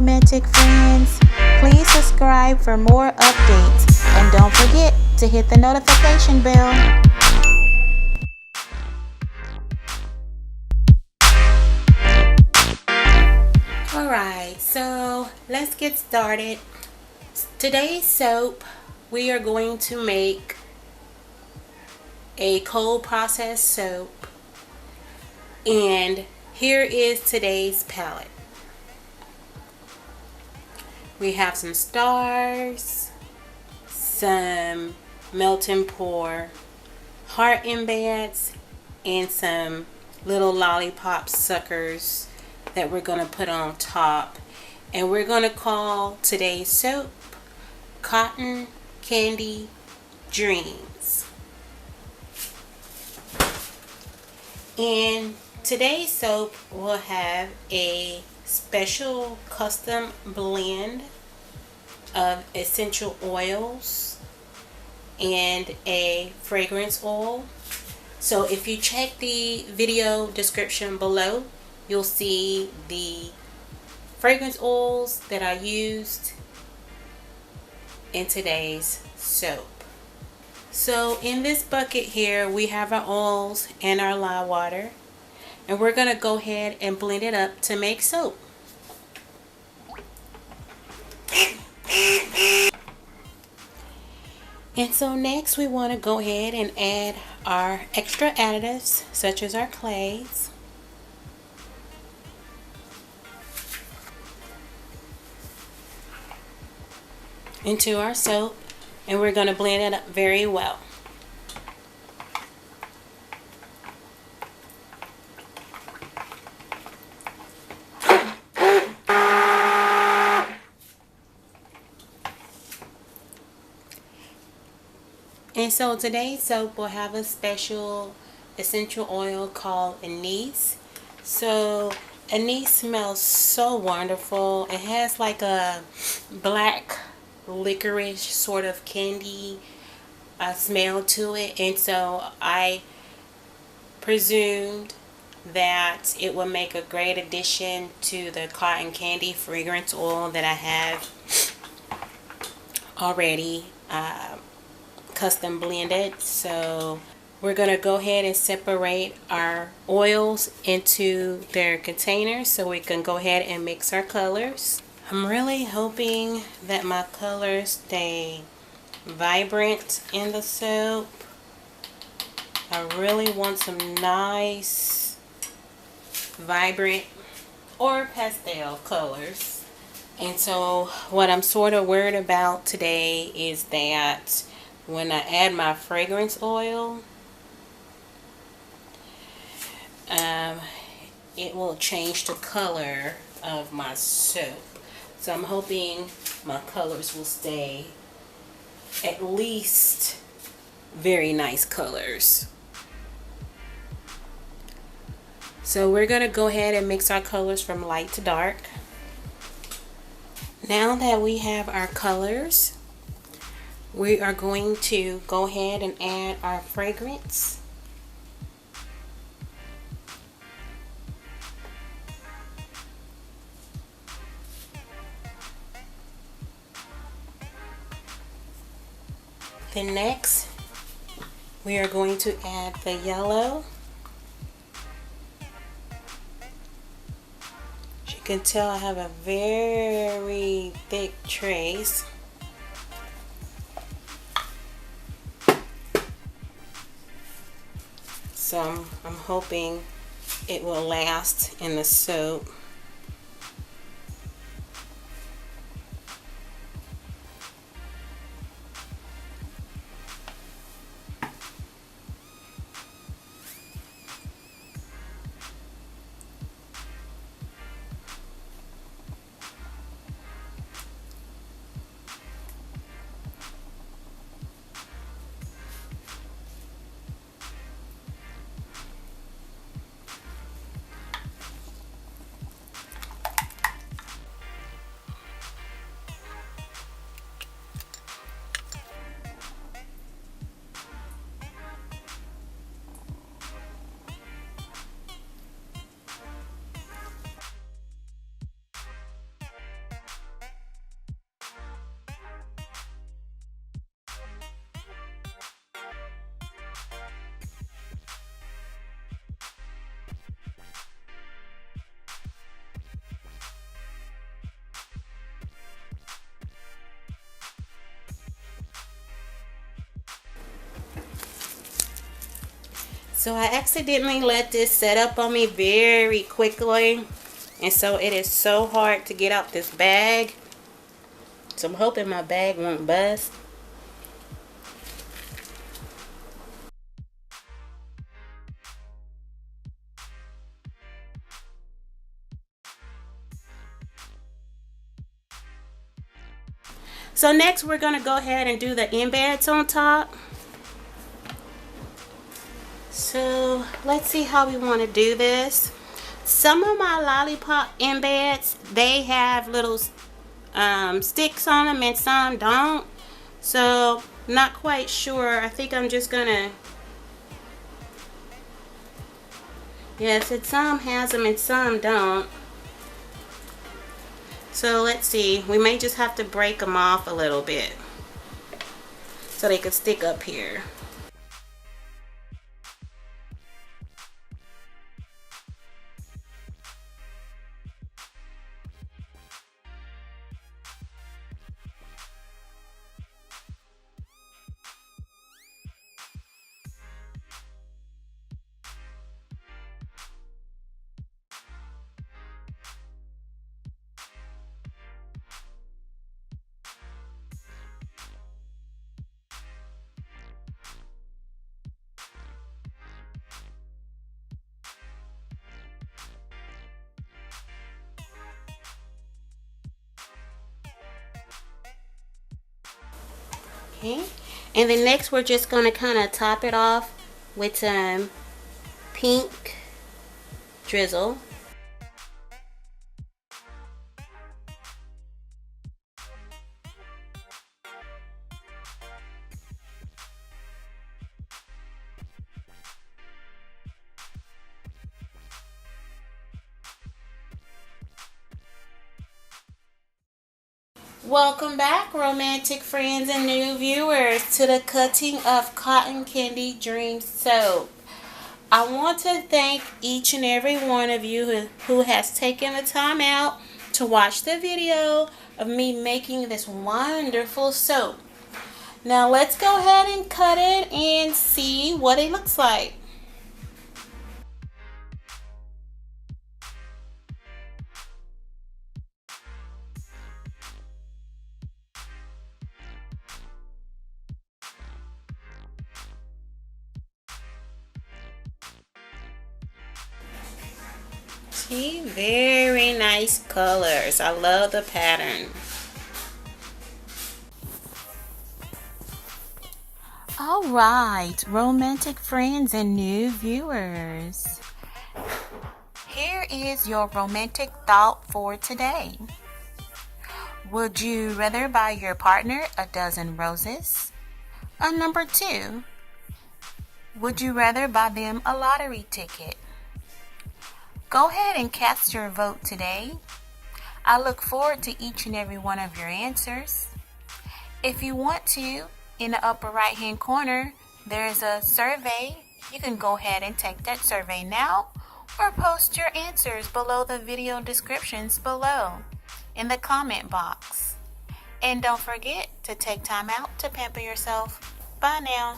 romantic friends. Please subscribe for more updates and don't forget to hit the notification bell. Alright, so let's get started. Today's soap, we are going to make a cold process soap, and here is today's palette. We have some stars, some melt and pour, heart embeds, and some little lollipop suckers that we're going to put on top. And we're going to call today's soap Cotton Candy Dreams. And today's soap will have a special custom blend of essential oils and a fragrance oil. So if you check the video description below, you'll see the fragrance oils that I used in today's soap. So in this bucket here, we have our oils and our lye water, and we're going to go ahead and blend it up to make soap. And so next we want to go ahead and add our extra additives such as our clays. Into our soap, and we're going to blend it up very well. And so today's soap will have a special essential oil called anise. So anise smells so wonderful. It has like a black licorice sort of candy smell to it, and so I presumed that it would make a great addition to the cotton candy fragrance oil that I have already custom blended. So we're going to go ahead and separate our oils into their containers so we can go ahead and mix our colors. I'm really hoping that my colors stay vibrant in the soap. I really want some nice, vibrant or pastel colors. And so what I'm sort of worried about today is that when I add my fragrance oil, it will change the color of my soap. So I'm hoping my colors will stay at least very nice colors. So we're going to go ahead and mix our colors from light to dark. Now that we have our colors, we are going to go ahead and add our fragrance. Then next, we are going to add the yellow. As you can tell, I have a very thick trace. So I'm hoping it will last in the soap. So I accidentally let this set up on me very quickly, and so it is so hard to get out this bag. So I'm hoping my bag won't bust. So next we're going to go ahead and do the embeds on top. So let's see how we want to do this. Some of my lollipop embeds, they have little sticks on them and some don't. So not quite sure. I think I'm just gonna, yes, it some has them and some don't. So let's see, we may just have to break them off a little bit so they could stick up here. Okay, and then next we're just going to kind of top it off with some pink drizzle. Welcome back, romantic friends and new viewers, to the cutting of cotton candy dream soap. I want to thank each and every one of you who has taken the time out to watch the video of me making this wonderful soap. Now let's go ahead and cut it and see what it looks like. See, very nice colors. I love the pattern. All right, romantic friends and new viewers. Here is your romantic thought for today. Would you rather buy your partner a dozen roses? Or number 2, would you rather buy them a lottery ticket? Go ahead and cast your vote today. I look forward to each and every one of your answers. If you want to, in the upper right hand corner, there is a survey. You can go ahead and take that survey now, or post your answers below the video descriptions below in the comment box. And don't forget to take time out to pamper yourself. Bye now.